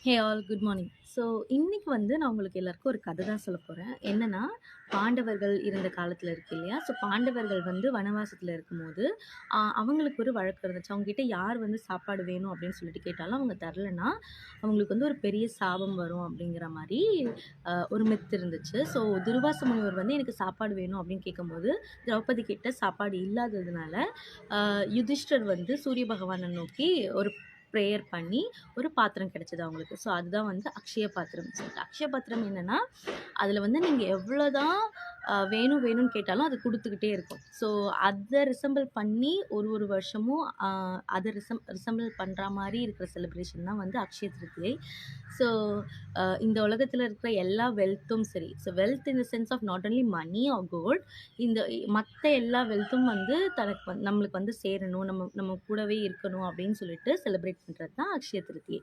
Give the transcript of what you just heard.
Hey all good morning. So இன்னைக்கு வந்து நான் உங்களுக்கு எல்லாருக்கும் ஒரு கதை தான் சொல்ல போகிறேன். என்னன்னா, பாண்டவர்கள் இருந்த காலத்தில் இருக்கு இல்லையா? ஸோ பாண்டவர்கள் வந்து வனவாசத்தில் இருக்கும்போது அவங்களுக்கு ஒரு வழக்கம் இருந்துச்சு. அவங்ககிட்ட யார் வந்து சாப்பாடு வேணும் அப்படின்னு சொல்லிட்டு கேட்டாலும் அவங்க தரலைன்னா அவங்களுக்கு வந்து ஒரு பெரிய சாபம் வரும் அப்படிங்கிற மாதிரி ஒரு மித்து இருந்துச்சு. ஸோ துர்வாச முனிவர் வந்து எனக்கு சாப்பாடு வேணும் அப்படின்னு கேட்கும்போது திரௌபதி கிட்ட சாப்பாடு இல்லாததுனால யுதிஷ்டர் வந்து சூரிய பகவானை நோக்கி ஒரு ப்ரேயர் பண்ணி ஒரு பாத்திரம் கிடைச்சது அவங்களுக்கு. ஸோ அதுதான் வந்து அக்ஷய பாத்திரம் சொல்லிட்டு. அக்ஷய பாத்திரம் என்னன்னா, அதில் வந்து நீங்கள் எவ்வளோதான் வேணும் வேணும்னு கேட்டாலும் அது கொடுத்துக்கிட்டே இருக்கும். ஸோ அதை ரிசம்பிள் பண்ணி ஒரு ஒரு வருஷமும் அதை ரிசம்பிள் பண்ணுற மாதிரி இருக்கிற செலிப்ரேஷன் தான் வந்து அக்ஷய திருத்தியை. ஸோ இந்த உலகத்தில் இருக்கிற எல்லா வெல்த்தும் சரி, so wealth in the sense of not only money or gold, இந்த மற்ற எல்லா வெல்த்தும் வந்து தனக்கு நம்மளுக்கு வந்து சேரணும், நம்ம நம்ம கூடவே இருக்கணும் அப்படின்னு சொல்லிட்டு செலிப்ரேட் பண்ணுறது தான் அக்ஷய திருத்தியை.